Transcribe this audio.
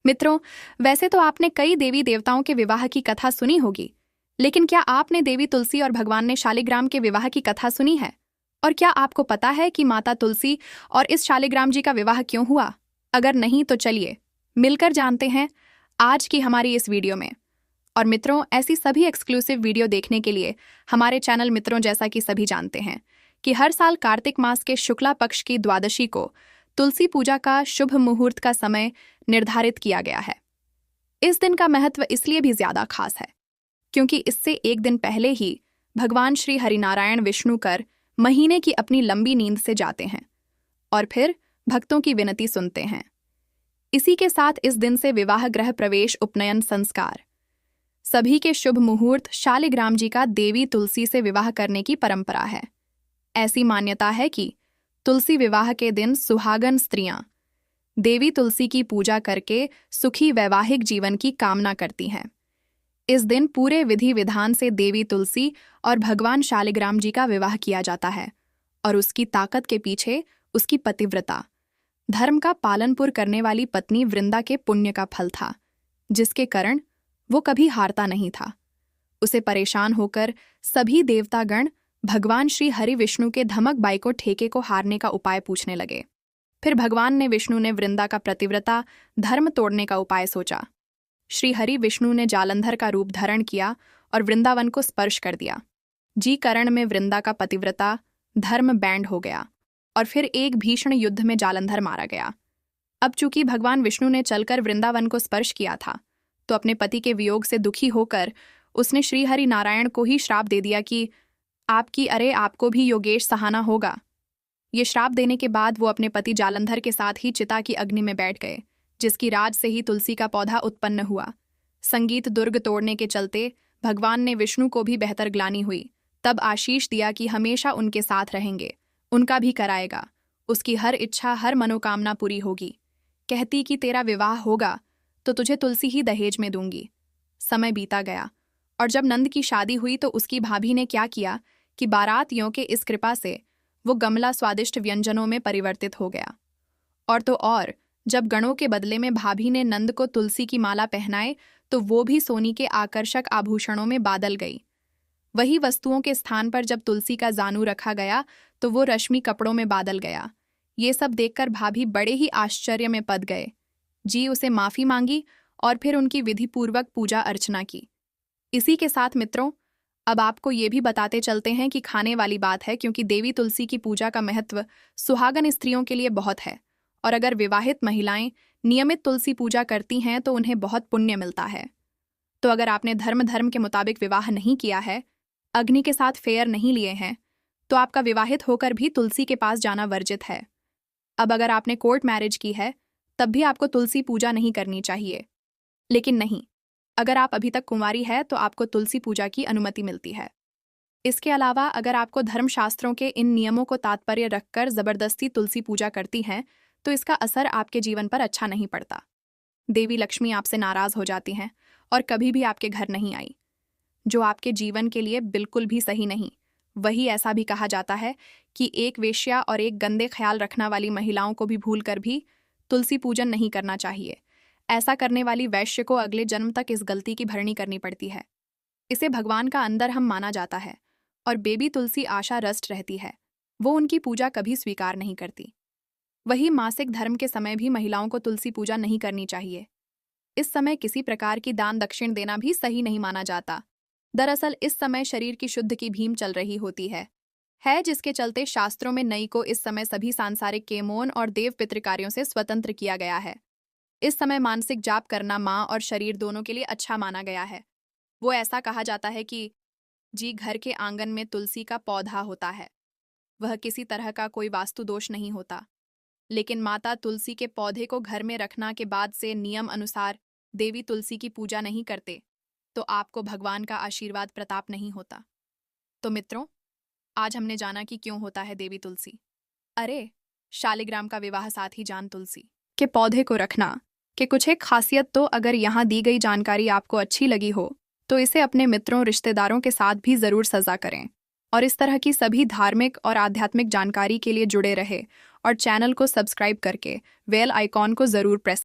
मित्रों, वैसे तो आपने कई देवी देवताओं के विवाह की कथा सुनी होगी, लेकिन क्या आपने देवी तुलसी और भगवान ने शालिग्राम के विवाह की कथा सुनी है? और क्या आपको पता है कि माता तुलसी और इस शालिग्राम जी का विवाह क्यों हुआ? अगर नहीं तो चलिए मिलकर जानते हैं आज की हमारी इस वीडियो में। और मित्रों, ऐसी सभी एक्सक्लूसिव वीडियो देखने के लिए हमारे चैनल मित्रों, जैसा कि सभी जानते हैं कि हर साल कार्तिक मास के शुक्ला पक्ष की द्वादशी को तुलसी पूजा का शुभ मुहूर्त का समय निर्धारित किया गया है। इस दिन का महत्व इसलिए भी ज्यादा खास है क्योंकि इससे एक दिन पहले ही भगवान श्री हरिनारायण विष्णु कर महीने की अपनी लंबी नींद से जाते हैं और फिर भक्तों की विनती सुनते हैं। इसी के साथ इस दिन से विवाह, गृह प्रवेश, उपनयन संस्कार सभी के शुभ मुहूर्त शालिग्राम जी का देवी तुलसी से विवाह करने की परंपरा है। ऐसी मान्यता है कि तुलसी विवाह के दिन सुहागन स्त्रियां देवी तुलसी की पूजा करके सुखी वैवाहिक जीवन की कामना करती हैं। इस दिन पूरे विधि विधान से देवी तुलसी और भगवान शालिग्राम जी का विवाह किया जाता है और उसकी ताकत के पीछे उसकी पतिव्रता, धर्म का पालनपुर करने वाली पत्नी वृंदा के पुण्य का फल था, जिसके कारण वो कभी हारता नहीं था। उसे परेशान होकर सभी देवतागण भगवान श्री हरि विष्णु के धमक बाई को ठेके को हारने का उपाय पूछने लगे। फिर भगवान ने विष्णु ने वृंदा का पतिव्रता धर्म तोड़ने का उपाय सोचा। श्री हरि विष्णु ने जालंधर का रूप धारण किया और वृंदावन को स्पर्श कर दिया। जी करण में वृंदा का पतिव्रता धर्म बैंड हो गया और फिर एक भीषण युद्ध में जालंधर मारा गया। अब चूंकि भगवान विष्णु ने चलकर वृंदावन को स्पर्श किया था, तो अपने पति के वियोग से दुखी होकर उसने श्री हरि नारायण को ही श्राप दे दिया कि आपको भी योगेश सहाना होगा। ये श्राप देने के बाद वो अपने पति जालंधर के साथ ही चिता की अग्नि में बैठ गए, जिसकी राज से ही तुलसी का पौधा उत्पन्न हुआ। संगीत दुर्ग तोड़ने के चलते भगवान ने विष्णु को भी बेहतर ग्लानि हुई, तब आशीष दिया कि हमेशा उनके साथ रहेंगे, उनका भी कराएगा, उसकी हर इच्छा हर मनोकामना पूरी होगी। कहती कि तेरा विवाह होगा तो तुझे तुलसी ही दहेज में दूंगी। समय बीता गया और जब नंद की शादी हुई तो उसकी भाभी ने क्या किया कि बारातियों के इस कृपा से वो गमला स्वादिष्ट व्यंजनों में परिवर्तित हो गया। और तो और जब गणों के बदले में भाभी ने नंद को तुलसी की माला पहनाए तो वो भी सोनी के आकर्षक आभूषणों में बादल गई। वही वस्तुओं के स्थान पर जब तुलसी का जानू रखा गया तो वो रश्मि कपड़ों में बादल गया। ये सब देखकर भाभी बड़े ही आश्चर्य में पड़ गए। जी उसे माफी मांगी और फिर उनकी विधिपूर्वक पूजा अर्चना की। इसी के साथ मित्रों, अब आपको ये भी बताते चलते हैं कि खाने वाली बात है, क्योंकि देवी तुलसी की पूजा का महत्व सुहागन स्त्रियों के लिए बहुत है और अगर विवाहित महिलाएं नियमित तुलसी पूजा करती हैं तो उन्हें बहुत पुण्य मिलता है। तो अगर आपने धर्म के मुताबिक विवाह नहीं किया है, अग्नि के साथ फेयर नहीं लिए हैं, तो आपका विवाहित होकर भी तुलसी के पास जाना वर्जित है। अब अगर आपने कोर्ट मैरिज की है तब भी आपको तुलसी पूजा नहीं करनी चाहिए। लेकिन नहीं, अगर आप अभी तक कुंवारी है तो आपको तुलसी पूजा की अनुमति मिलती है। इसके अलावा अगर आपको धर्मशास्त्रों के इन नियमों को तात्पर्य रखकर जबरदस्ती तुलसी पूजा करती हैं तो इसका असर आपके जीवन पर अच्छा नहीं पड़ता। देवी लक्ष्मी आपसे नाराज हो जाती हैं और कभी भी आपके घर नहीं आई, जो आपके जीवन के लिए बिल्कुल भी सही नहीं। वही ऐसा भी कहा जाता है कि एक वेश्या और एक गंदे ख्याल रखना वाली महिलाओं को भी भूलकर भी तुलसी पूजन नहीं करना चाहिए। ऐसा करने वाली वैश्य को अगले जन्म तक इस गलती की भरनी करनी पड़ती है। इसे भगवान का अंदर हम माना जाता है और बेबी तुलसी आशा रस्ट रहती है, वो उनकी पूजा कभी स्वीकार नहीं करती। वही मासिक धर्म के समय भी महिलाओं को तुलसी पूजा नहीं करनी चाहिए। इस समय किसी प्रकार की दान दक्षिण देना भी सही नहीं माना जाता। दरअसल इस समय शरीर की शुद्ध की भीम चल रही होती है, जिसके चलते शास्त्रों में नई को इस समय सभी सांसारिक केमोन और देव पितृ कार्यों से स्वतंत्र किया गया है। इस समय मानसिक जाप करना माँ और शरीर दोनों के लिए अच्छा माना गया है। वो ऐसा कहा जाता है कि जी घर के आंगन में तुलसी का पौधा होता है, वह किसी तरह का कोई वास्तु दोष नहीं होता। लेकिन माता तुलसी के पौधे को घर में रखना के बाद से नियम अनुसार देवी तुलसी की पूजा नहीं करते तो आपको भगवान का आशीर्वाद प्रताप नहीं होता। तो मित्रों, आज हमने जाना कि क्यों होता है देवी तुलसी। अरे, शालिग्राम का विवाह साथ ही जान तुलसी के पौधे को रखना कि कुछ एक खासियत। तो अगर यहाँ दी गई जानकारी आपको अच्छी लगी हो तो इसे अपने मित्रों रिश्तेदारों के साथ भी ज़रूर साझा करें और इस तरह की सभी धार्मिक और आध्यात्मिक जानकारी के लिए जुड़े रहे और चैनल को सब्सक्राइब करके बेल आइकॉन को ज़रूर प्रेस